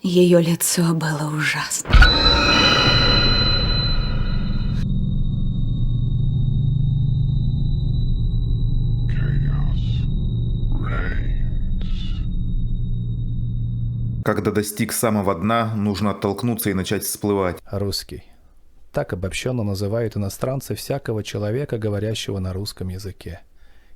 Ее лицо было ужасно. Когда достиг самого дна, нужно оттолкнуться и начать всплывать. Русский. Так обобщенно называют иностранцы всякого человека, говорящего на русском языке.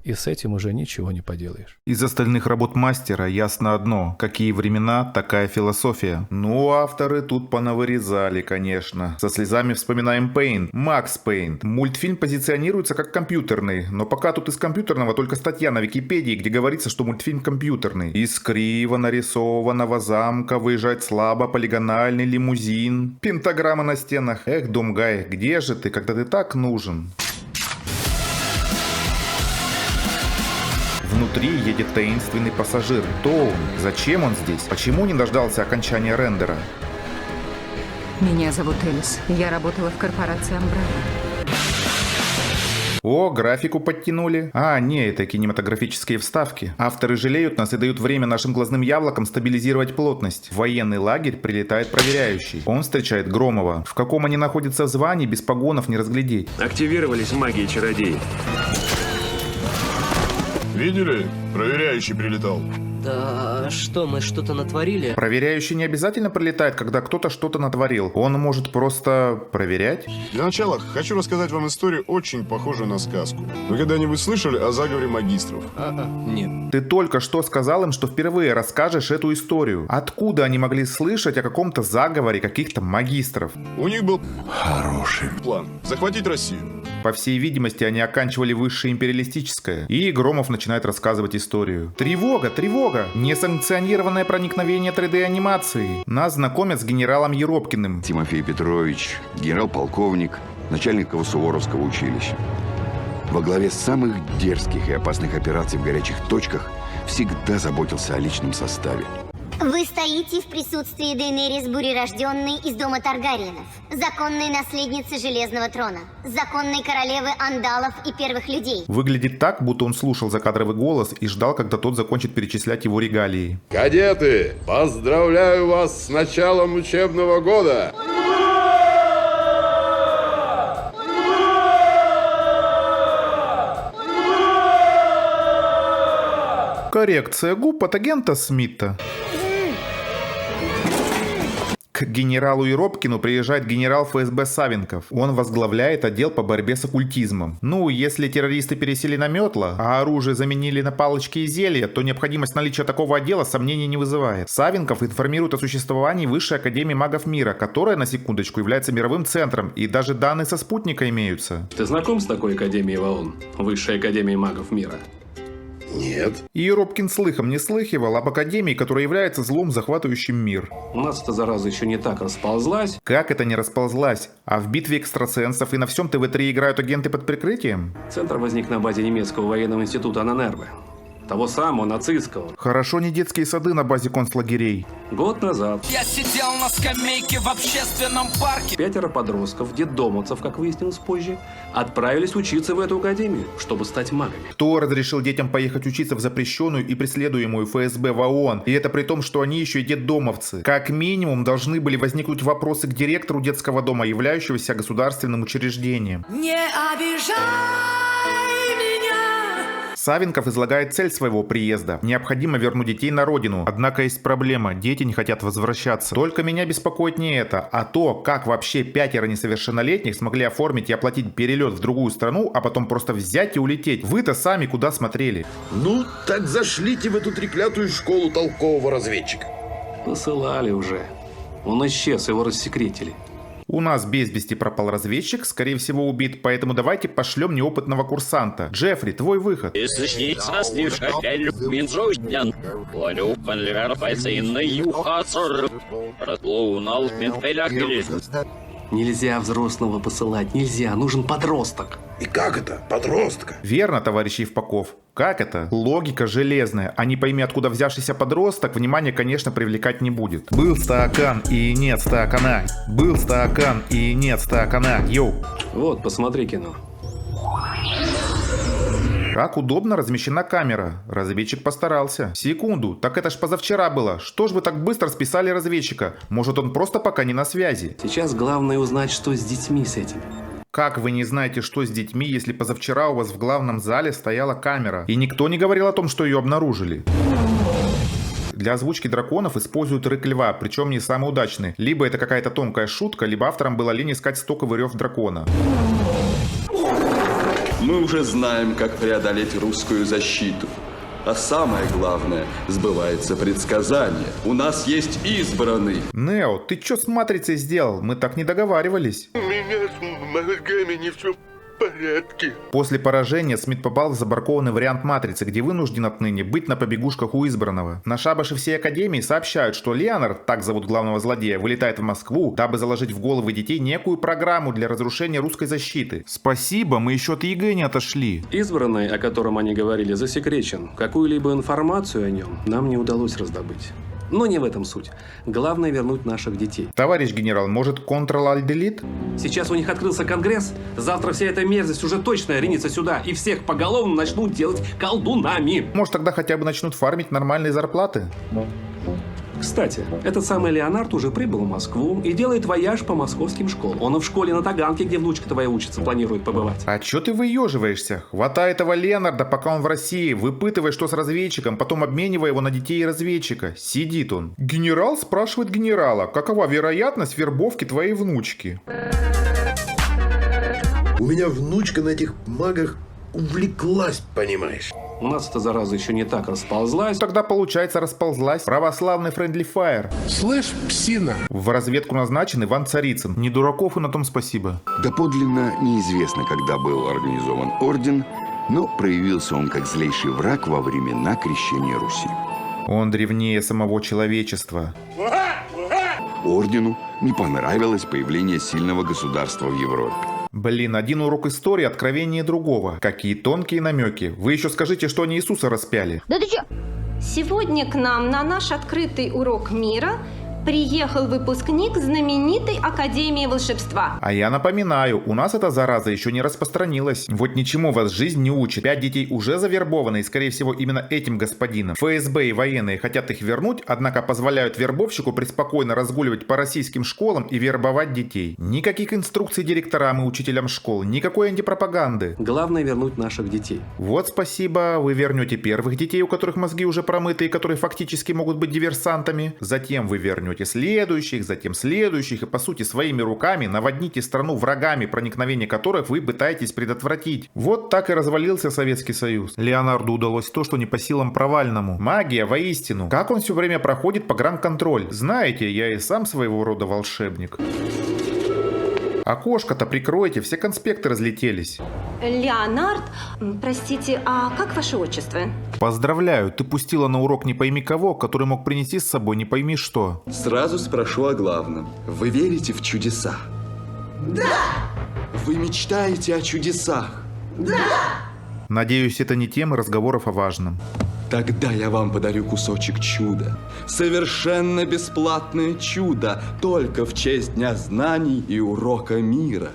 И с этим уже ничего не поделаешь. Из остальных работ мастера ясно одно: какие времена, такая философия. Ну, авторы тут понавырезали, конечно. Со слезами вспоминаем Пейн, Макс Пейн. Мультфильм позиционируется как компьютерный, но пока тут из компьютерного только статья на Википедии, где говорится, что мультфильм компьютерный. Из криво нарисованного замка выезжает слабо полигональный лимузин. Пентаграмма на стенах. Эх, Думгай, где же ты, когда ты так нужен? Внутри едет таинственный пассажир. Кто он? Зачем он здесь? Почему не дождался окончания рендера? Меня зовут Элис. Я работала в корпорации Umbrella. О, графику подтянули. А, не, это кинематографические вставки. Авторы жалеют нас и дают время нашим глазным яблокам стабилизировать плотность. В военный лагерь прилетает проверяющий. Он встречает Громова. В каком они находятся звании, без погонов не разглядеть. Активировались магии чародеев. Видели? Проверяющий прилетал. Да что, мы что-то натворили? Проверяющий не обязательно прилетает, когда кто-то что-то натворил. Он может просто проверять. Для начала хочу рассказать вам историю, очень похожую на сказку. Вы когда-нибудь слышали о заговоре магистров? Нет. Ты только что сказал им, что впервые расскажешь эту историю. Откуда они могли слышать о каком-то заговоре каких-то магистров? У них был хороший план – захватить Россию. По всей видимости, они оканчивали высшее империалистическое. И Громов начинает рассказывать историю. Тревога, тревога! Несанкционированное проникновение 3D-анимации. Нас знакомят с генералом Еропкиным. Тимофей Петрович, генерал-полковник, начальник Суворовского училища. Во главе самых дерзких и опасных операций в горячих точках всегда заботился о личном составе. Вы стоите в присутствии Дейенерис Бурерожденной из дома Таргариенов, законной наследницы Железного трона, законной королевы Андалов и первых людей. Выглядит так, будто он слушал закадровый голос и ждал, когда тот закончит перечислять его регалии. Кадеты, поздравляю вас с началом учебного года! Коррекция губ от агента Смита. К генералу Еропкину приезжает генерал ФСБ Савенков. Он возглавляет отдел по борьбе с оккультизмом. Ну, если террористы пересели на метла, а оружие заменили на палочки и зелья, то необходимость наличия такого отдела сомнений не вызывает. Савенков информирует о существовании Высшей Академии Магов Мира, которая, на секундочку, является мировым центром, и даже данные со спутника имеются. Ты знаком с такой Академией в ООН? Высшей Академией Магов Мира? Нет. И Еропкин слыхом не слыхивал об Академии, которая является злом, захватывающим мир. У нас эта зараза еще не так расползлась. Как это не расползлась? А в битве экстрасенсов и на всем ТВ-3 играют агенты под прикрытием? Центр возник на базе немецкого военного института Анненербе. Того самого, нацистского. Хорошо не детские сады на базе концлагерей. Год назад Я сидел на скамейке в общественном парке. 5 подростков, детдомовцев, как выяснилось позже, отправились учиться в эту академию, чтобы стать магами. Кто разрешил детям поехать учиться в запрещенную и преследуемую ФСБ в ООН? И это при том, что они еще и детдомовцы. Как минимум должны были возникнуть вопросы к директору детского дома, являющегося государственным учреждением. Не обижай меня. Савенков излагает цель своего приезда. Необходимо вернуть детей на родину. Однако есть проблема. Дети не хотят возвращаться. Только меня беспокоит не это, а то, как вообще 5 несовершеннолетних смогли оформить и оплатить перелет в другую страну, а потом просто взять и улететь. Вы-то сами куда смотрели? Ну, так зашлите в эту треклятую школу толкового разведчика. Посылали уже. Он исчез, его рассекретили. У нас без вести пропал разведчик, скорее всего убит, поэтому давайте пошлем неопытного курсанта. Джеффри, твой выход. Нельзя взрослого посылать, нельзя, нужен подросток. И как это? Подростка? Верно, товарищ Евпаков. Как это? Логика железная. А не пойми, откуда взявшийся подросток, внимание, конечно, привлекать не будет. Был стакан и нет стакана. Был стакан и нет стакана. Йоу. Вот, посмотри кино. Как удобно размещена камера. Разведчик постарался. Секунду, так это ж позавчера было. Что ж вы так быстро списали разведчика? Может, он просто пока не на связи? Сейчас главное узнать, что с детьми с этими. Как вы не знаете, что с детьми, если позавчера у вас в главном зале стояла камера, и никто не говорил о том, что ее обнаружили? Для озвучки драконов используют рык льва, причем не самый удачный. Либо это какая-то тонкая шутка, либо авторам было лень искать стоковый рев дракона. Мы уже знаем, как преодолеть русскую защиту. А самое главное, сбывается предсказание. У нас есть избранный. Нео, ты что с матрицей сделал? Мы так не договаривались. У меня с мозгами не все в порядке. После поражения Смит попал в забаркованный вариант матрицы, где вынужден отныне быть на побегушках у избранного. На шабаше всей Академии сообщают, что Леонард, так зовут главного злодея, вылетает в Москву, дабы заложить в головы детей некую программу для разрушения русской защиты. Спасибо, мы еще от ЕГЭ не отошли. Избранный, о котором они говорили, засекречен. Какую-либо информацию о нем нам не удалось раздобыть. Но не в этом суть. Главное вернуть наших детей. Товарищ генерал, может Ctrl-Alt-Delete? Сейчас у них открылся конгресс. Завтра вся эта мерзость уже точно ринется сюда. И всех поголовно начнут делать колдунами. Может, тогда хотя бы начнут фармить нормальные зарплаты? Кстати, этот самый Леонард уже прибыл в Москву и делает вояж по московским школам. Он и в школе на Таганке, где внучка твоя учится, планирует побывать. А чё ты выеживаешься? Хватай этого Леонарда, пока он в России, выпытывай, что с разведчиком, потом обменивай его на детей и разведчика. Сидит он. Генерал спрашивает генерала, какова вероятность вербовки твоей внучки? У меня внучка на этих магах увлеклась, понимаешь? У нас эта зараза еще не так расползлась. Тогда, получается, расползлась православный Friendly Fire. Слышь, псина. В разведку назначен Иван Царицын. Не дураков, и на том спасибо. Доподлинно неизвестно, когда был организован орден, но проявился он как злейший враг во времена крещения Руси. Он древнее самого человечества. Ордену не понравилось появление сильного государства в Европе. Блин, один урок истории откровение другого. Какие тонкие намеки. Вы еще скажите, что они Иисуса распяли. Да ты че? Сегодня к нам на наш открытый урок мира приехал выпускник знаменитой Академии волшебства. А я напоминаю, у нас эта зараза еще не распространилась. Вот ничему вас жизнь не учит. 5 детей уже завербованы, и скорее всего именно этим господином. ФСБ и военные хотят их вернуть, однако позволяют вербовщику преспокойно разгуливать по российским школам и вербовать детей. Никаких инструкций директорам и учителям школ, никакой антипропаганды. Главное вернуть наших детей. Вот спасибо, вы вернете первых детей, у которых мозги уже промыты и которые фактически могут быть диверсантами. Затем вы вернете следующих, затем следующих, и по сути своими руками наводните страну врагами, проникновение которых вы пытаетесь предотвратить. Вот так и развалился Советский Союз. Леонарду удалось то, что не по силам провальному. Магия, воистину. Как он все время проходит погранконтроль? Знаете, я и сам своего рода волшебник. Окошко-то прикройте, все конспекты разлетелись. Леонард, простите, а как ваше отчество? Поздравляю, ты пустила на урок не пойми кого, который мог принести с собой не пойми что. Сразу спрошу о главном. Вы верите в чудеса? Да! Вы мечтаете о чудесах? Да! Надеюсь, это не тема разговоров о важном. Тогда я вам подарю кусочек чуда. Совершенно бесплатное чудо, только в честь Дня знаний и урока мира.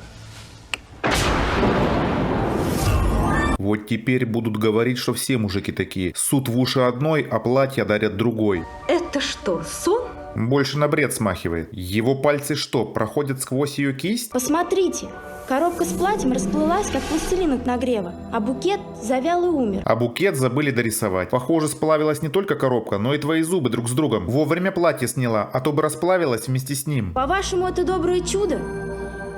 Вот теперь будут говорить, что все мужики такие. Суд в уши одной, а платья дарят другой. Это что, сон? Больше на бред смахивает. Его пальцы что, проходят сквозь ее кисть? Посмотрите, коробка с платьем расплылась, как пластилин от нагрева, а букет завял и умер. А букет забыли дорисовать. Похоже, сплавилась не только коробка, но и твои зубы друг с другом. Вовремя платье сняла, а то бы расплавилась вместе с ним. По-вашему, это доброе чудо?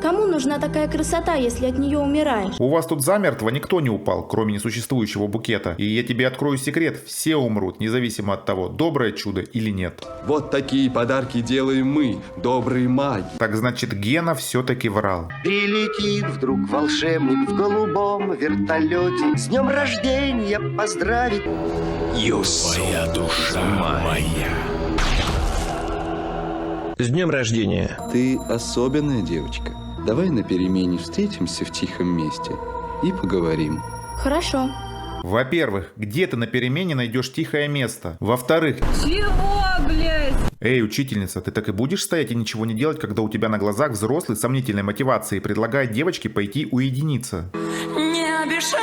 Кому нужна такая красота, если от нее умираешь? У вас тут замертво никто не упал, кроме несуществующего букета. И я тебе открою секрет, все умрут, независимо от того, доброе чудо или нет. Вот такие подарки делаем мы, добрые маги. Так значит, Гена все-таки врал. Прилетит вдруг волшебник в голубом вертолете, с днем рождения поздравит. Твоя душа моя. С днем рождения. Ты особенная девочка. Давай на перемене встретимся в тихом месте и поговорим. Хорошо. Во-первых, где ты на перемене найдешь тихое место? Во-вторых... Чего, блядь? Эй, учительница, ты так и будешь стоять и ничего не делать, когда у тебя на глазах взрослый с сомнительной мотивацией предлагает девочке пойти уединиться? Не обижай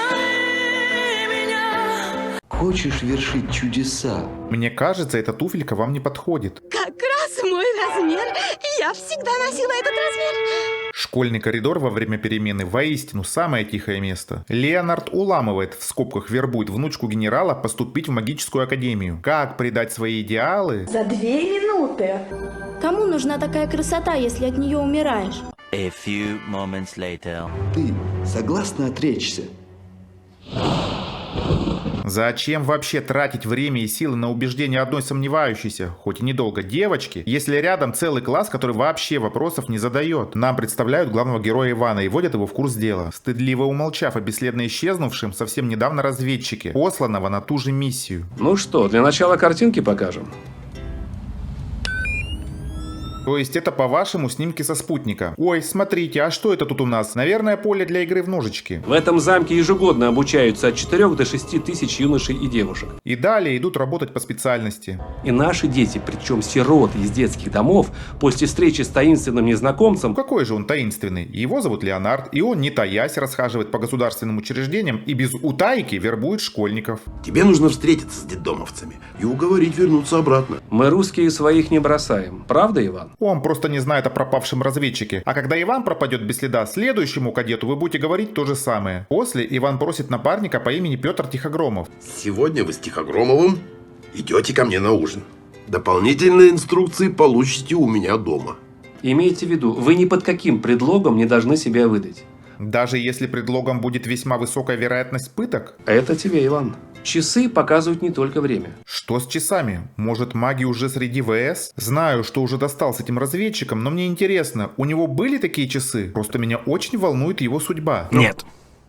Хочешь вершить чудеса? Мне кажется, эта туфелька вам не подходит. Как раз мой размер. Я всегда носила этот размер. Школьный коридор во время перемены воистину самое тихое место. Леонард уламывает, в скобках вербует внучку генерала поступить в магическую академию. Как предать свои идеалы? За 2 минуты. Кому нужна такая красота, если от нее умираешь? A few moments later. Ты согласна отречься? Зачем вообще тратить время и силы на убеждение одной сомневающейся, хоть и недолго, девочки, если рядом целый класс, который вообще вопросов не задает? Нам представляют главного героя Ивана и вводят его в курс дела, стыдливо умолчав о бесследно исчезнувшем совсем недавно разведчике, посланного на ту же миссию. Ну что, для начала картинки покажем. То есть это, по-вашему, снимки со спутника. Ой, смотрите, а что это тут у нас? Наверное, поле для игры в ножички. В этом замке ежегодно обучаются от 4 до 6 тысяч юношей и девушек. И далее идут работать по специальности. И наши дети, причем сироты из детских домов, после встречи с таинственным незнакомцем... Какой же он таинственный? Его зовут Леонард, и он, не таясь, расхаживает по государственным учреждениям и без утайки вербует школьников. Тебе нужно встретиться с детдомовцами и уговорить вернуться обратно. Мы русские своих не бросаем. Правда, Иван? Он просто не знает о пропавшем разведчике. А когда Иван пропадет без следа, следующему кадету вы будете говорить то же самое. После Иван просит напарника по имени Петр Тихогромов. Сегодня вы с Тихогромовым идете ко мне на ужин. Дополнительные инструкции получите у меня дома. Имейте в виду, вы ни под каким предлогом не должны себя выдать. Даже если предлогом будет весьма высокая вероятность пыток? Это тебе, Иван. Часы показывают не только время. Что с часами? Может, маги уже среди ВС? Знаю, что уже достал с этим разведчиком, но мне интересно, у него были такие часы? Просто меня очень волнует его судьба. Нет.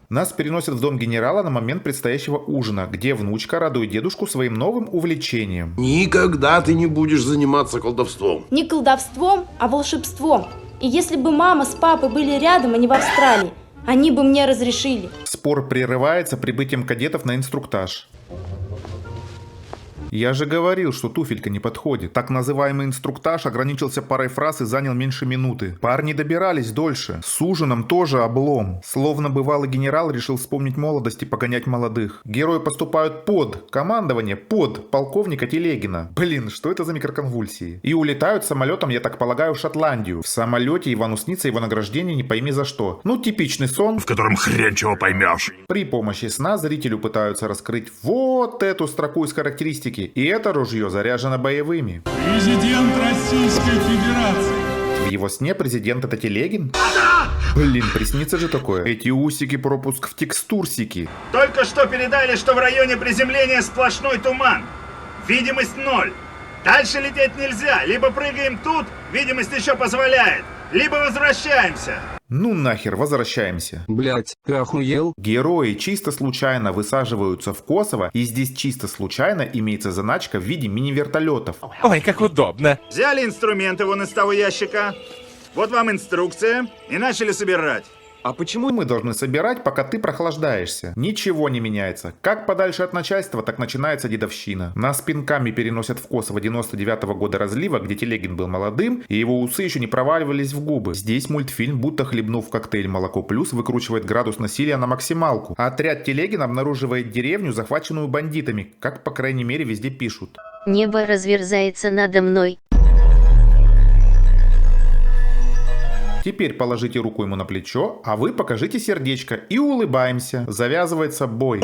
Нас переносят в дом генерала на момент предстоящего ужина, где внучка радует дедушку своим новым увлечением. Никогда ты не будешь заниматься колдовством. Не колдовством, а волшебством. И если бы мама с папой были рядом, а не в Австралии, они бы мне разрешили. Спор прерывается прибытием кадетов на инструктаж. Я же говорил, что туфелька не подходит. Так называемый инструктаж ограничился парой фраз и занял меньше минуты. Парни добирались дольше. С ужином тоже облом. Словно бывалый генерал решил вспомнить молодость и погонять молодых. Герои поступают под командование, под полковника Телегина. Блин, что это за микроконвульсии? И улетают самолетом, я так полагаю, в Шотландию. В самолете Ивану снится его награждение не пойми за что. Ну, типичный сон, в котором хрен чего поймешь. При помощи сна зрителю пытаются раскрыть вот эту строку из характеристики. И это ружье заряжено боевыми. Президент Российской Федерации. В его сне президент это Телегин? Блин, приснится же такое. Эти усики пропуск в текстурсики. Только что передали, что в районе приземления сплошной туман. Видимость 0. Дальше лететь нельзя. Либо прыгаем тут, видимость еще позволяет, либо возвращаемся. Ну нахер, возвращаемся. Блять, ты охуел? Герои чисто случайно высаживаются в Косово, и здесь чисто случайно имеется заначка в виде мини-вертолетов. Ой, как удобно. Взяли инструменты вон из того ящика. Вот вам инструкция. И начали собирать. А почему мы должны собирать, пока ты прохлаждаешься? Ничего не меняется. Как подальше от начальства, так начинается дедовщина. Нас пинками переносят в Косово 99-го года разлива, где Телегин был молодым, и его усы еще не проваливались в губы. Здесь мультфильм, будто хлебнув коктейль «Молоко плюс», выкручивает градус насилия на максималку. А отряд Телегина обнаруживает деревню, захваченную бандитами, как, по крайней мере, везде пишут. Небо разверзается надо мной. Теперь положите руку ему на плечо, а вы покажите сердечко и улыбаемся. Завязывается бой.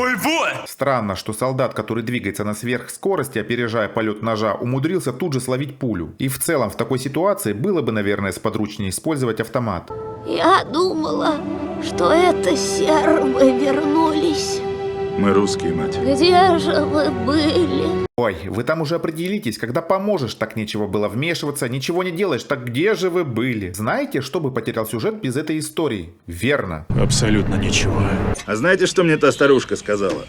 Странно, что солдат, который двигается на сверхскорости, опережая полет ножа, умудрился тут же словить пулю. И в целом в такой ситуации было бы, наверное, сподручнее использовать автомат. Я думала, что это сербы вернулись. Мы русские, мать. Где же вы были? Ой, вы там уже определитесь, когда поможешь, так нечего было вмешиваться, ничего не делаешь, так где же вы были? Знаете, что бы потерял сюжет без этой истории? Верно. Абсолютно ничего. А знаете, что мне та старушка сказала?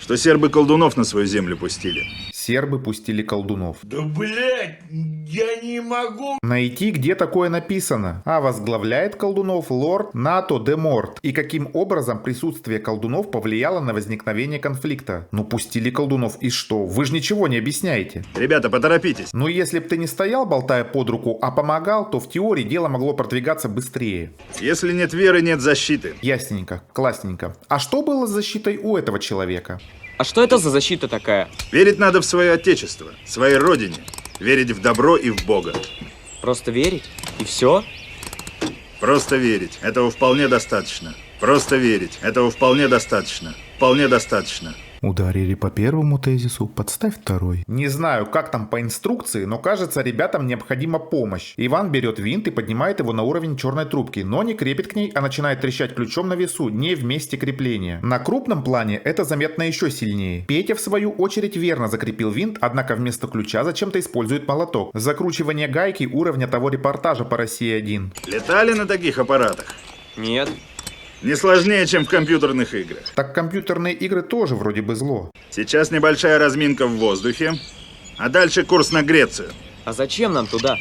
Что сербы колдунов на свою землю пустили. Сербы пустили колдунов. Да блять, я не могу. Найти, где такое написано. А возглавляет колдунов лорд Нато де Морт. И каким образом присутствие колдунов повлияло на возникновение конфликта? Ну пустили колдунов и что? Вы же ничего не объясняете. Ребята, поторопитесь. Ну если бы ты не стоял, болтая под руку, а помогал, то в теории дело могло продвигаться быстрее. Если нет веры, нет защиты. Ясненько, классненько. А что было с защитой у этого человека? А что это за защита такая? Верить надо в свое отечество, своей родине. Верить в добро и в Бога. Просто верить? И все? Просто верить. Этого вполне достаточно. Просто верить. Этого вполне достаточно. Вполне достаточно. Ударили по первому тезису, подставь второй. Не знаю, как там по инструкции, но кажется, ребятам необходима помощь. Иван берет винт и поднимает его на уровень черной трубки, но не крепит к ней, а начинает трещать ключом на весу, не в месте крепления. На крупном плане это заметно еще сильнее. Петя, в свою очередь, верно закрепил винт, однако вместо ключа зачем-то использует молоток. Закручивание гайки уровня того репортажа по России-1. Летали на таких аппаратах? Нет. Не сложнее, чем в компьютерных играх. Так компьютерные игры тоже вроде бы зло. Сейчас небольшая разминка в воздухе, а дальше курс на Грецию. А зачем нам туда?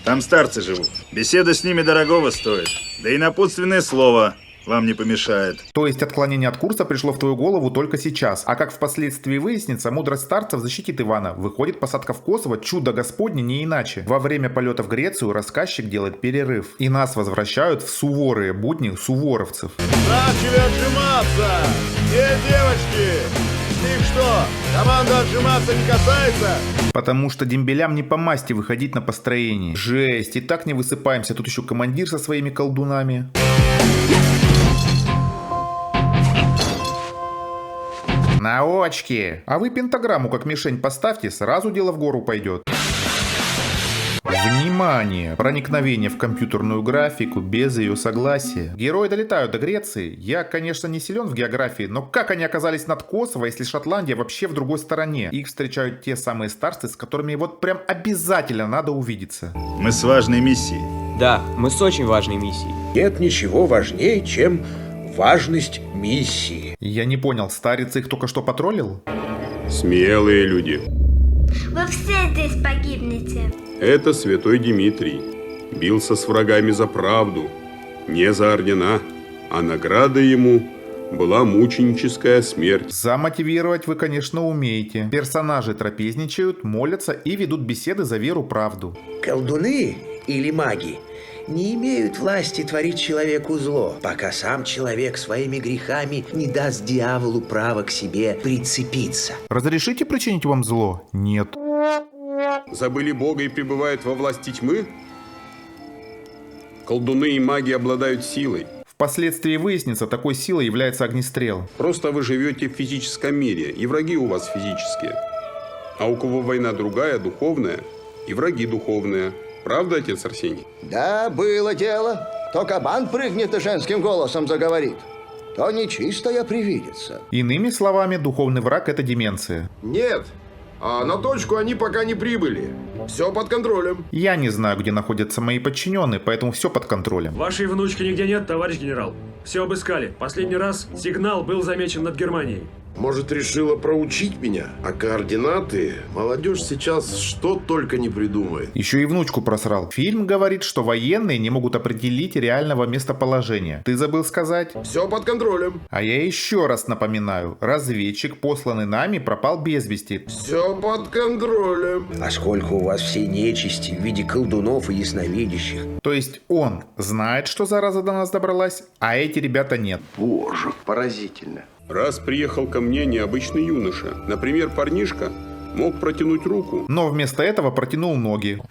Там старцы живут. Беседа с ними дорогого стоит. Да и напутственное слово вам не помешает. То есть отклонение от курса пришло в твою голову только сейчас. А как впоследствии выяснится, мудрость старцев защитит Ивана. Выходит, посадка в Косово – чудо Господне не иначе. Во время полета в Грецию рассказчик делает перерыв. И нас возвращают в суворые будни суворовцев. Начали отжиматься! Где девочки? Их что, команда отжиматься не касается? Потому что дембелям не по масти выходить на построение. Жесть, и так не высыпаемся. Тут еще командир со своими колдунами. На очки! А вы пентаграмму как мишень поставьте, сразу дело в гору пойдет. Внимание! Проникновение в компьютерную графику без ее согласия. Герои долетают до Греции. Я, конечно, не силен в географии, но как они оказались над Косово, если Шотландия вообще в другой стороне? Их встречают те самые старцы, с которыми вот прям обязательно надо увидеться. Мы с важной миссией. Да, мы с очень важной миссией. Нет ничего важнее, чем важность миссии. Я не понял, старец их только что потроллил? Смелые люди. Вы все здесь погибнете. Это святой Дмитрий. Бился с врагами за правду, не за ордена, а награда ему была мученическая смерть. Замотивировать вы, конечно, умеете. Персонажи трапезничают, молятся и ведут беседы за веру, правду. Колдуны или маги не имеют власти творить человеку зло, пока сам человек своими грехами не даст дьяволу право к себе прицепиться. Разрешите причинить вам зло? Нет. Забыли Бога и пребывают во власти тьмы? Колдуны и маги обладают силой. Впоследствии выяснится, такой силой является огнестрел. Просто вы живете в физическом мире, и враги у вас физические. А у кого война другая, духовная, и враги духовные. Правда, отец Арсений? Да, было дело. То кабан прыгнет и женским голосом заговорит, то нечистая привидится. Иными словами, духовный враг – это деменция. Нет, а на точку они пока не прибыли. Все под контролем. Я не знаю, где находятся мои подчиненные, поэтому все под контролем. Вашей внучки нигде нет, товарищ генерал. Все обыскали. Последний раз сигнал был замечен над Германией. Может, решила проучить меня? А координаты? Молодежь сейчас что только не придумает. Еще и внучку просрал. Фильм говорит, что военные не могут определить реального местоположения. Ты забыл сказать? Все под контролем. А я еще раз напоминаю. Разведчик, посланный нами, пропал без вести. Все под контролем. А сколько у вас всей нечисти в виде колдунов и ясновидящих? То есть он знает, что зараза до нас добралась, а эти ребята нет. Боже, поразительно. Раз приехал ко мне необычный юноша, например, парнишка, мог протянуть руку. Но вместо этого протянул ноги.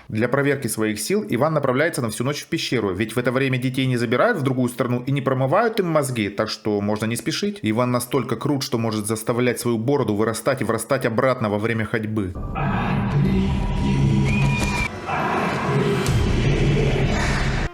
Для проверки своих сил Иван направляется на всю ночь в пещеру, ведь в это время детей не забирают в другую страну и не промывают им мозги, так что можно не спешить. Иван настолько крут, что может заставлять свою бороду вырастать и врастать обратно во время ходьбы.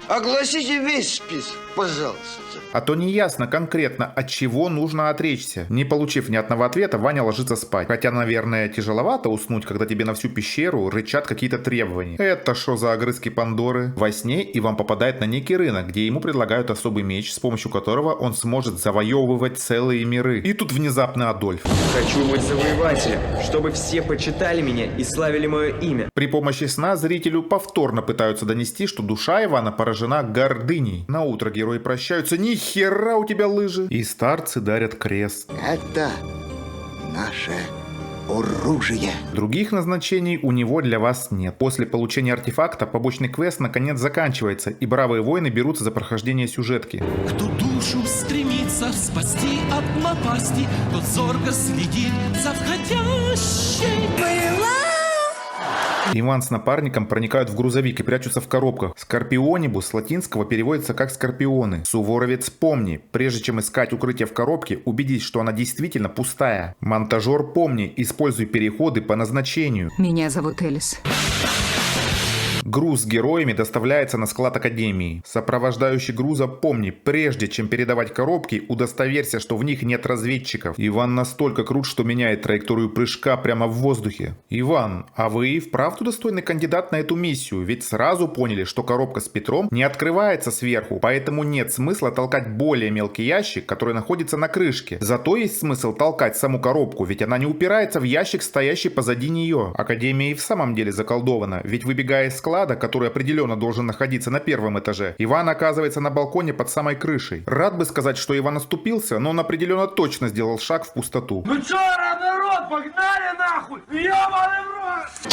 Огласите весь список, пожалуйста. А то неясно конкретно, от чего нужно отречься. Не получив ни одного ответа, Ваня ложится спать. Хотя, наверное, тяжеловато уснуть, когда тебе на всю пещеру рычат какие-то требования. Это что за огрызки Пандоры? Во сне Иван попадает на некий рынок, где ему предлагают особый меч, с помощью которого он сможет завоевывать целые миры. И тут внезапно Адольф. Хочу быть завоевателем, чтобы все почитали меня и славили мое имя. При помощи сна зрителю повторно пытаются донести, что душа Ивана поражена гордыней. На утро герои прощаются. Ни хера у тебя лыжи. И старцы дарят крест. Это наше оружие. Других назначений у него для вас нет. После получения артефакта побочный квест наконец заканчивается, и бравые воины берутся за прохождение сюжетки. Кто душу стремится спасти от напасти, тот зорко следит за входящей. Иван с напарником проникают в грузовик и прячутся в коробках. Скорпионибус с латинского переводится как скорпионы. Суворовец, помни, прежде чем искать укрытие в коробке, убедись, что она действительно пустая. Монтажер, помни, используй переходы по назначению. Меня зовут Элис. Груз с героями доставляется на склад Академии. Сопровождающий груза, помни, прежде чем передавать коробки, удостоверься, что в них нет разведчиков. Иван настолько крут, что меняет траекторию прыжка прямо в воздухе. Иван, а вы и вправду достойный кандидат на эту миссию, ведь сразу поняли, что коробка с Петром не открывается сверху, поэтому нет смысла толкать более мелкий ящик, который находится на крышке. Зато есть смысл толкать саму коробку, ведь она не упирается в ящик, стоящий позади нее. Академия и в самом деле заколдована, ведь выбегая из склада, который определенно должен находиться на первом этаже, Иван оказывается на балконе под самой крышей. Рад бы сказать, что Иван оступился, но он определенно точно сделал шаг в пустоту. Ну чё, народ, погнали нахуй! Ёбаный в рот!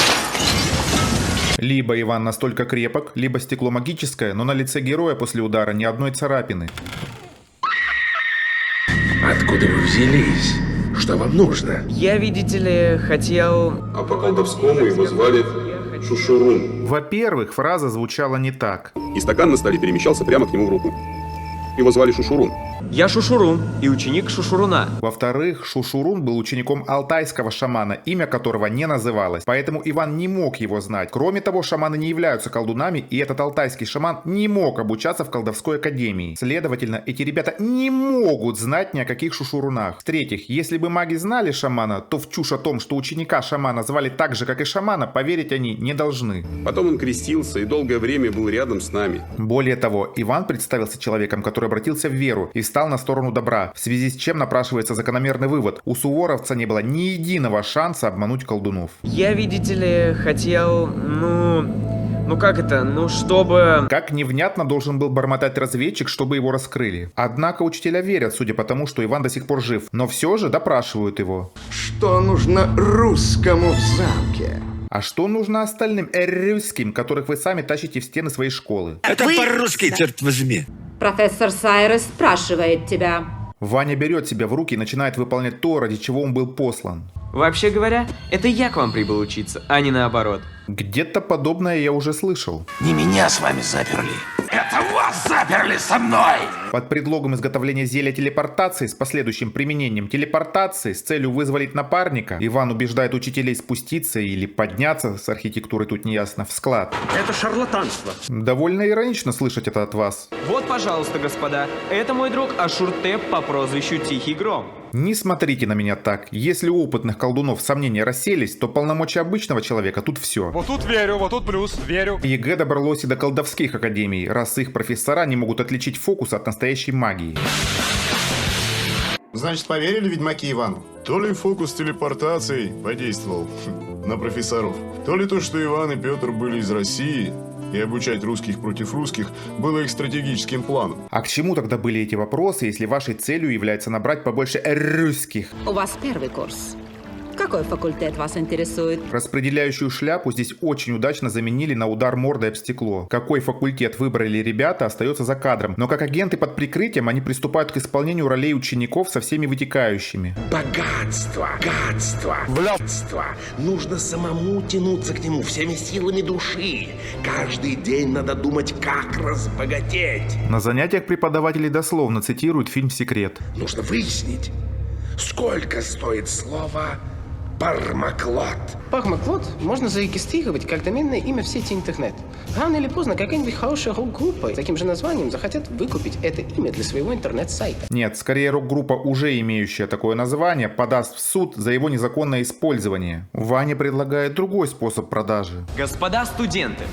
Либо Иван настолько крепок, либо стекло магическое, но на лице героя после удара ни одной царапины. Откуда вы взялись? Что вам нужно? Я, видите ли, хотел... А по колдовскому его звали Шушурун. Во-первых, фраза звучала не так. И стакан на столе перемещался прямо к нему в руку. Его звали Шушурун. Я Шушурун и ученик Шушуруна. Во-вторых, Шушурун был учеником алтайского шамана, имя которого не называлось, поэтому Иван не мог его знать. Кроме того, шаманы не являются колдунами, и этот алтайский шаман не мог обучаться в колдовской академии. Следовательно, эти ребята не могут знать ни о каких Шушурунах. В-третьих, если бы маги знали шамана, то в чушь о том, что ученика шамана звали так же, как и шамана, поверить они не должны. Потом он крестился и долгое время был рядом с нами. Более того, Иван представился человеком, который обратился в веру и встал на сторону добра, в связи с чем напрашивается закономерный вывод: у суворовца не было ни единого шанса обмануть колдунов. Я, видите ли, хотел, чтобы... Как невнятно должен был бормотать разведчик, чтобы его раскрыли. Однако учителя верят, судя по тому, что Иван до сих пор жив, но все же допрашивают его. Что нужно русскому в замке? А что нужно остальным русским, которых вы сами тащите в стены своей школы? Это по-русски, черт возьми. Профессор Сайрес спрашивает тебя. Ваня берет себя в руки и начинает выполнять то, ради чего он был послан. Вообще говоря, это я к вам прибыл учиться, а не наоборот. Где-то подобное я уже слышал. Не меня с вами заперли. Это вас заперли со мной! Под предлогом изготовления зелья телепортации с последующим применением телепортации с целью вызволить напарника, Иван убеждает учителей спуститься или подняться, с архитектурой тут неясно, в склад. Это шарлатанство. Довольно иронично слышать это от вас. Вот, пожалуйста, господа, это мой друг Ашуртеп по прозвищу Тихий Гром. Не смотрите на меня так. Если у опытных колдунов сомнения расселись, то полномочия обычного человека тут все. Вот тут верю, вот тут плюс, верю. ЕГЭ добралось и до колдовских академий, раз их профессора не могут отличить фокус от настоящей магии. Значит, поверили ведьмаки Ивану? То ли фокус телепортации подействовал на профессоров, то ли то, что Иван и Петр были из России, и обучать русских против русских было их стратегическим планом. А к чему тогда были эти вопросы, если вашей целью является набрать побольше русских? У вас первый курс. Какой факультет вас интересует? Распределяющую шляпу здесь очень удачно заменили на удар мордой об стекло. Какой факультет выбрали ребята, остается за кадром. Но как агенты под прикрытием они приступают к исполнению ролей учеников со всеми вытекающими. Богатство, гадство, блядство. Нужно самому тянуться к нему всеми силами души. Каждый день надо думать, как разбогатеть. На занятиях преподаватели дословно цитируют фильм «Секрет». Нужно выяснить, сколько стоит слово «Пармаклот». Пармаклот можно зарегистрировать как доменное имя в сети интернет. Рано или поздно какая-нибудь хорошая рок-группа с таким же названием захотят выкупить это имя для своего интернет-сайта. Нет, скорее рок-группа, уже имеющая такое название, подаст в суд за его незаконное использование. Ваня предлагает другой способ продажи. Господа студенты,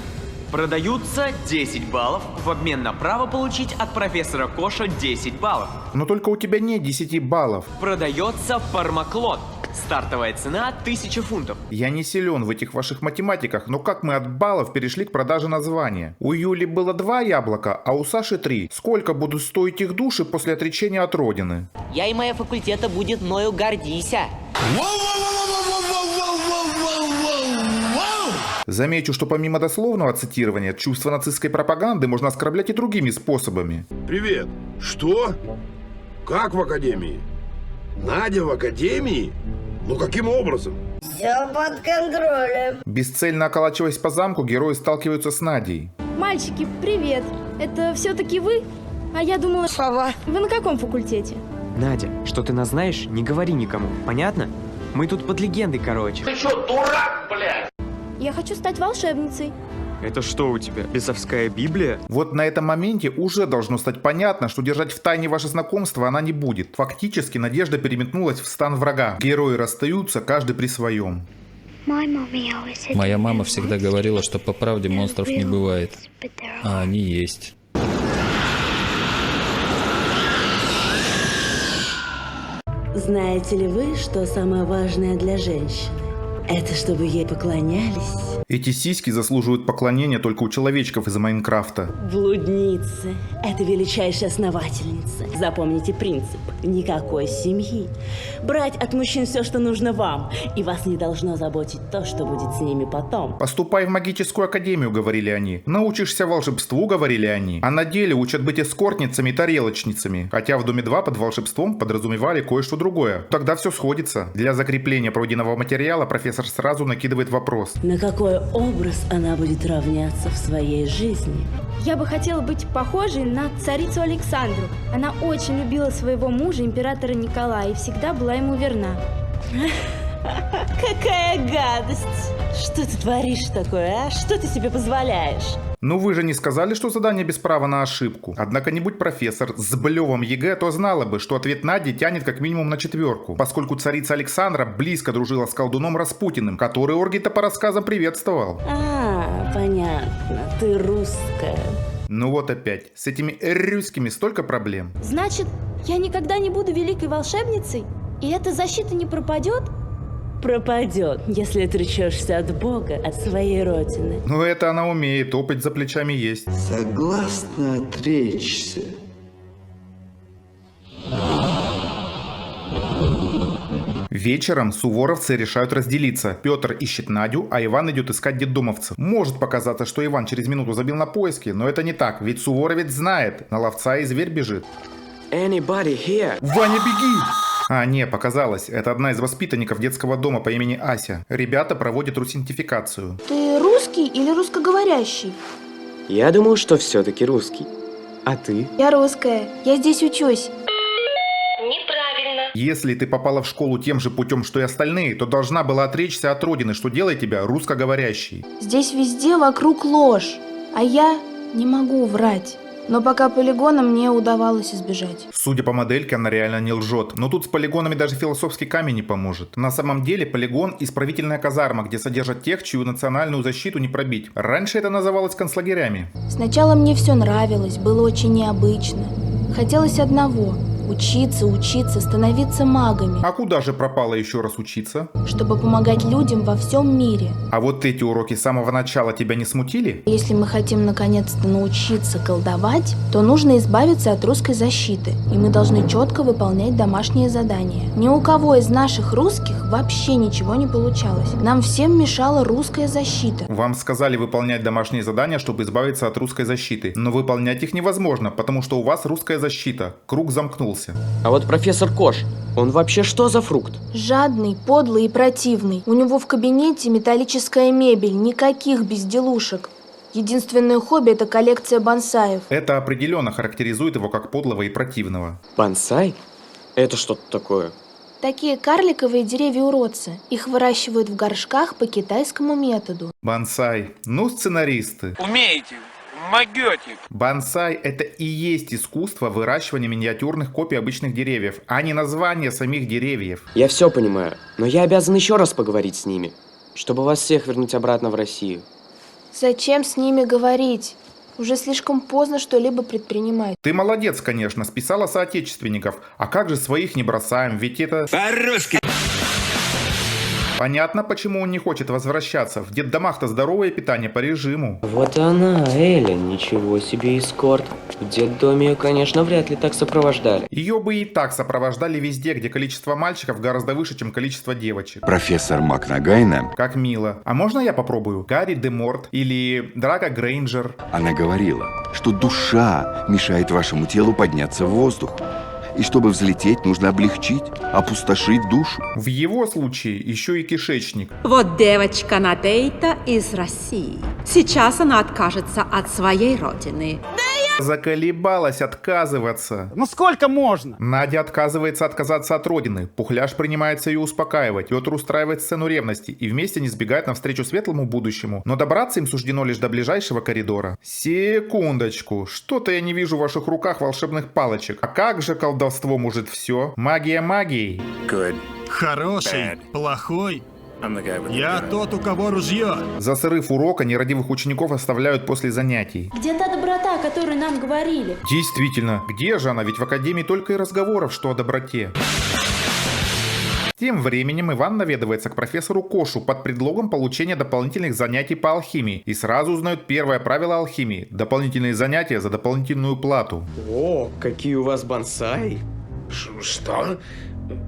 продаются 10 баллов в обмен на право получить от профессора Коша 10 баллов. Но только у тебя нет 10 баллов. Продается Пармаклот. Стартовая цена 1000 фунтов. Я не силен в этих ваших математиках, но как мы от баллов перешли к продаже названия? У Юли было 2 яблока, а у Саши 3. Сколько будут стоить их души после отречения от родины? Я и моя факультета будет мною гордися. Замечу, что помимо дословного цитирования, чувство нацистской пропаганды можно оскорблять и другими способами. Привет. Что? Как в академии? Надя в академии? Ну каким образом? Все под контролем. Бесцельно околачиваясь по замку, герои сталкиваются с Надей. Мальчики, привет. Это все-таки вы? А я думала... Сова. Вы на каком факультете? Надя, что ты нас знаешь, не говори никому, понятно? Мы тут под легендой, короче. Ты что, дурак, блядь? Я хочу стать волшебницей. Это что у тебя, бесовская Библия? Вот на этом моменте уже должно стать понятно, что держать в тайне ваше знакомство она не будет. Фактически надежда переметнулась в стан врага. Герои расстаются, каждый при своем. Моя мама всегда говорила, что по правде монстров не бывает, а они есть. Знаете ли вы, что самое важное для женщины? Это чтобы ей поклонялись. Эти сиськи заслуживают поклонения только у человечков из Майнкрафта. Блудницы. Это величайшая основательница. Запомните принцип. Никакой семьи. Брать от мужчин все, что нужно вам. И вас не должно заботить то, что будет с ними потом. Поступай в магическую академию, говорили они. Научишься волшебству, говорили они. А на деле учат быть эскортницами и тарелочницами. Хотя в Доме 2 под волшебством подразумевали кое-что другое. Тогда все сходится. Для закрепления пройденного материала профессор сразу накидывает вопрос. На какой образ она будет равняться в своей жизни? Я бы хотела быть похожей на царицу Александру. Она очень любила своего мужа, императора Николая, и всегда была ему верна. Какая гадость! Что ты творишь такое, а? Что ты себе позволяешь? Ну вы же не сказали, что задание без права на ошибку. Однако не будь профессор с блевом ЕГЭ, то знала бы, что ответ Нади тянет как минимум на 4, поскольку царица Александра близко дружила с колдуном Распутиным, который Орги-то по рассказам приветствовал. А, понятно, ты русская. Ну вот опять, с этими русскими столько проблем. Значит, я никогда не буду великой волшебницей? И эта защита не пропадет? Пропадет, если отречешься от Бога, от своей родины. Ну это она умеет, опыт за плечами есть. Согласна отречься. Вечером суворовцы решают разделиться. Петр ищет Надю, а Иван идет искать детдомовцев. Может показаться, что Иван через минуту забил на поиски, но это не так, ведь суворовец знает, на ловца и зверь бежит. Anybody here? Ваня, беги! А, не, показалось. Это одна из воспитанников детского дома по имени Ася. Ребята проводят русификацию. Ты русский или русскоговорящий? Я думал, что все-таки русский. А ты? Я русская. Я здесь учусь. Неправильно. Если ты попала в школу тем же путем, что и остальные, то должна была отречься от родины, что делает тебя русскоговорящей. Здесь везде вокруг ложь, а я не могу врать. Но пока полигона мне удавалось избежать. Судя по модельке, она реально не лжет. Но тут с полигонами даже философский камень не поможет. На самом деле полигон – исправительная казарма, где содержат тех, чью национальную защиту не пробить. Раньше это называлось концлагерями. Сначала мне все нравилось, было очень необычно. Хотелось одного – учиться, становиться магами. А куда же пропало еще раз учиться? Чтобы помогать людям во всем мире. А вот эти уроки с самого начала тебя не смутили? Если мы хотим наконец-то научиться колдовать, то нужно избавиться от русской защиты. И мы должны четко выполнять домашние задания. Ни у кого из наших русских вообще ничего не получалось. Нам всем мешала русская защита. Вам сказали выполнять домашние задания, чтобы избавиться от русской защиты. Но выполнять их невозможно, потому что у вас русская защита. Круг замкнулся. А вот профессор Кош, он вообще что за фрукт? Жадный, подлый и противный. У него в кабинете металлическая мебель, никаких безделушек. Единственное хобби – это коллекция бонсаев. Это определенно характеризует его как подлого и противного. Бонсай? Это что-то такое? Такие карликовые деревья-уродцы. Их выращивают в горшках по китайскому методу. Бонсай. Ну, сценаристы. Умеете, могете. Бонсай – это и есть искусство выращивания миниатюрных копий обычных деревьев, а не название самих деревьев. Я все понимаю, но я обязан еще раз поговорить с ними, чтобы вас всех вернуть обратно в Россию. Зачем с ними говорить? Уже слишком поздно что-либо предпринимать. Ты молодец, конечно, списала соотечественников. А как же своих не бросаем, ведь это... По-русски. Понятно, почему он не хочет возвращаться. В детдомах-то здоровое питание по режиму. Вот она, Эллен, ничего себе эскорт. В детдоме ее, конечно, вряд ли так сопровождали. Ее бы и так сопровождали везде, где количество мальчиков гораздо выше, чем количество девочек. Профессор МакНагайна. Как мило. А можно я попробую? Гарри Деморт или Драга Грейнджер? Она говорила, что душа мешает вашему телу подняться в воздух. И чтобы взлететь, нужно облегчить, опустошить душу. В его случае еще и кишечник. Вот девочка Надейта из России. Сейчас она откажется от своей родины. Заколебалась отказываться. Ну сколько можно? Надя отказывается отказаться от родины. Пухляш принимается ее успокаивать. Петр устраивает сцену ревности. И вместе они сбегают навстречу светлому будущему. Но добраться им суждено лишь до ближайшего коридора. Секундочку. Что-то я не вижу в ваших руках волшебных палочек. А как же колдовство может все? Магия магией. Хороший, плохой. Я тот, у кого ружье. За срыв урока нерадивых учеников оставляют после занятий. Где та доброта, о которой нам говорили? Действительно, где же она? Ведь в академии только и разговоров, что о доброте. Тем временем Иван наведывается к профессору Кошу под предлогом получения дополнительных занятий по алхимии и сразу узнает первое правило алхимии – дополнительные занятия за дополнительную плату. О, какие у вас бонсай. Что?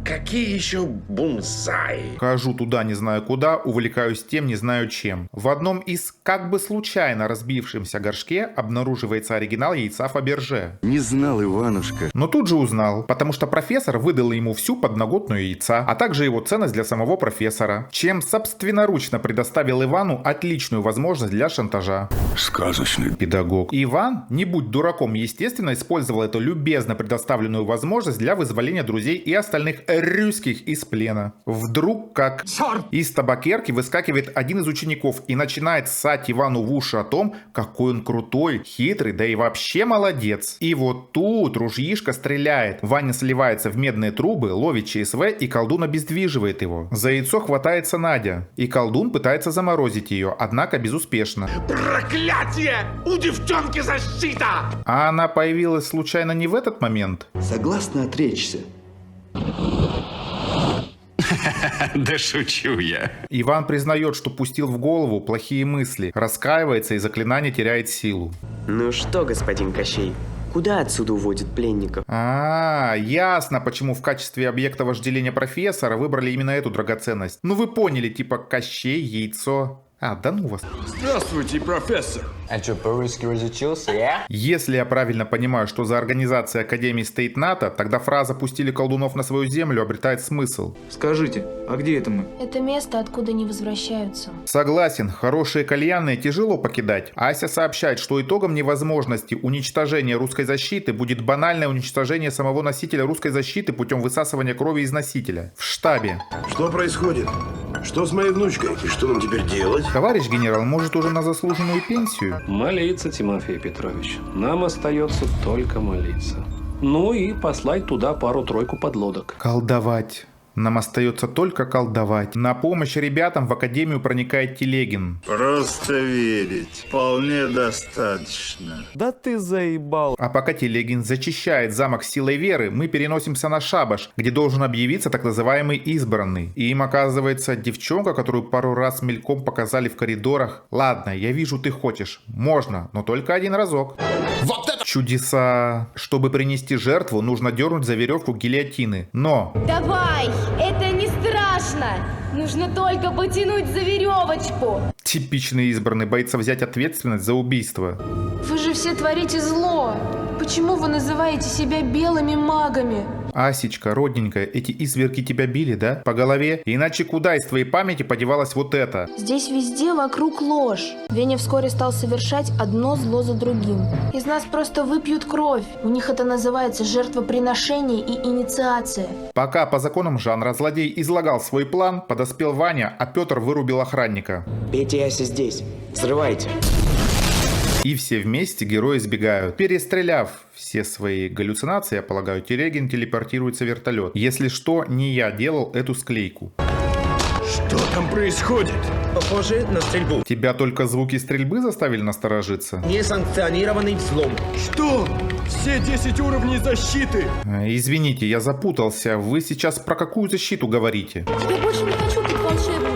Какие еще бонсай? Хожу туда не знаю куда, увлекаюсь тем не знаю чем. В одном из как бы случайно разбившемся горшке обнаруживается оригинал яйца Фаберже. Не знал, Иванушка. Но тут же узнал, потому что профессор выдал ему всю подноготную яйца, а также его ценность для самого профессора, чем собственноручно предоставил Ивану отличную возможность для шантажа. Сказочный педагог. Иван, не будь дураком, естественно, использовал эту любезно предоставленную возможность для вызволения друзей и остальных русских из плена. Вдруг, как из табакерки выскакивает один из учеников и начинает ссать Ивану в уши о том, какой он крутой, хитрый, да и вообще молодец. И вот тут ружьишко стреляет. Ваня сливается в медные трубы, ловит ЧСВ, и колдун обездвиживает его. За яйцо хватается Надя, и колдун пытается заморозить ее, однако безуспешно. Проклятие! У девчонки защита! А она появилась случайно не в этот момент? Согласна отречься? Да шучу я. Иван признает, что пустил в голову плохие мысли, раскаивается и заклинание теряет силу. Ну что, господин Кощей, куда отсюда уводят пленников? Ясно, почему в качестве объекта вожделения профессора выбрали именно эту драгоценность. Ну вы поняли, типа Кощей, яйцо. Да ну вас. Здравствуйте, профессор. А что, по-русски разучился, я? Если я правильно понимаю, что за организация Академии стоит НАТО, тогда фраза «пустили колдунов на свою землю» обретает смысл. Скажите, а где это мы? Это место, откуда не возвращаются. Согласен, хорошие кальянные тяжело покидать. Ася сообщает, что итогом невозможности уничтожения русской защиты будет банальное уничтожение самого носителя русской защиты путем высасывания крови из носителя. В штабе. Что происходит? Что с моей внучкой? И что нам теперь делать? Товарищ генерал, может уже на заслуженную пенсию? Молиться, Тимофей Петрович. Нам остается только молиться. Ну и послать туда пару-тройку подлодок. Колдовать. Нам остается только колдовать. На помощь ребятам в академию проникает Телегин. Просто верить. Вполне достаточно. Да ты заебал. А пока Телегин зачищает замок силой веры, мы переносимся на шабаш, где должен объявиться так называемый избранный. И им оказывается девчонка, которую пару раз мельком показали в коридорах. Ладно, я вижу, ты хочешь. Можно, но только один разок. Вот это чудеса! Чтобы принести жертву, нужно дернуть за веревку гильотины. Но... Давай! Это не страшно! Нужно только потянуть за веревочку! Типичный избранный боится взять ответственность за убийство. Вы же все творите зло! Почему вы называете себя белыми магами? Асечка, родненькая, эти изверги тебя били, да? По голове? Иначе куда из твоей памяти подевалось вот это? Здесь везде вокруг ложь. Веня вскоре стал совершать одно зло за другим. Из нас просто выпьют кровь. У них это называется жертвоприношение и инициация. Пока по законам жанра злодей излагал свой план, подоспел Ваня, а Петр вырубил охранника. Петя и Ася здесь. Взрывайте. И все вместе герои сбегают. Перестреляв все свои галлюцинации, я полагаю, Телегин телепортируется в вертолет. Если что, не я делал эту склейку. Что там происходит? Похоже на стрельбу. Тебя только звуки стрельбы заставили насторожиться? Несанкционированный взлом. Что? Все 10 уровней защиты. Извините, я запутался. Вы сейчас про какую защиту говорите? Я больше не хочу быть волшебником.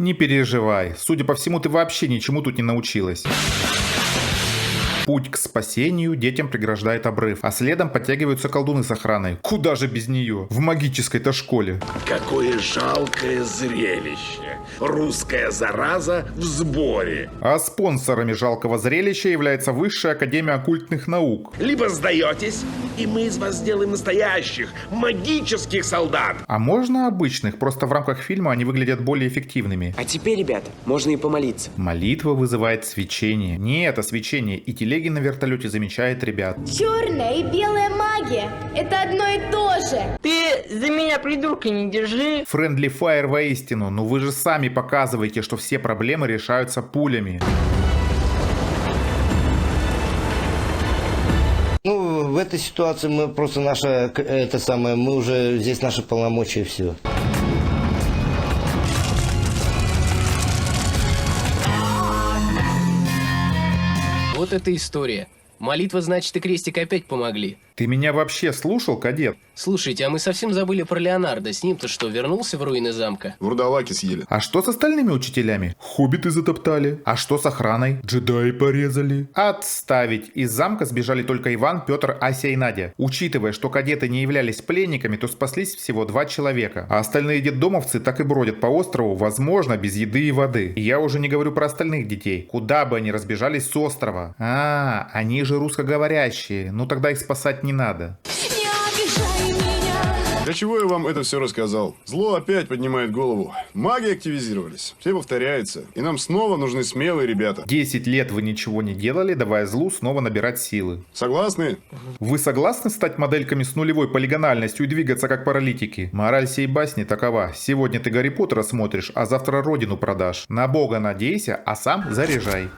Не переживай. Судя по всему, ты вообще ничему тут не научилась. Путь к спасению детям преграждает обрыв, а следом подтягиваются колдуны с охраной. Куда же без нее? В магической-то школе. Какое жалкое зрелище. Русская зараза в сборе. А спонсорами жалкого зрелища является Высшая Академия Оккультных Наук. Либо сдаетесь, и мы из вас сделаем настоящих, магических солдат. А можно обычных, просто в рамках фильма они выглядят более эффективными. А теперь, ребята, можно и помолиться. Молитва вызывает свечение. Не это свечение, и телеги на вертолете замечает ребят. Черная и белая магия – это одно и то же. Ты за меня придурка не держи. Friendly Fire воистину, но вы же сами показываете, что все проблемы решаются пулями. Ну, в этой ситуации мы просто мы уже здесь наши полномочия и все. Вот эта история. Молитва, значит, и крестик опять помогли. Ты меня вообще слушал, кадет? Слушайте, а мы совсем забыли про Леонардо. С ним-то что, вернулся в руины замка? Вурдалаки съели. А что с остальными учителями? Хоббиты затоптали. А что с охраной? Джедаи порезали. Отставить. Из замка сбежали только Иван, Петр, Ася и Надя. Учитывая, что кадеты не являлись пленниками, то спаслись всего 2 человека. А остальные детдомовцы так и бродят по острову, возможно, без еды и воды. И я уже не говорю про остальных детей. Куда бы они разбежались с острова? А, они же русскоговорящие. Ну тогда их спасать не надо. Для чего я вам это все рассказал? Зло опять поднимает голову. Маги активизировались. Все повторяется. И нам снова нужны смелые ребята. 10 лет вы ничего не делали, давая злу снова набирать силы. Согласны? Вы согласны стать модельками с нулевой полигональностью и двигаться как паралитики? Мораль сей басни такова. Сегодня ты Гарри Поттера смотришь, а завтра родину продашь. На Бога надейся, а сам заряжай.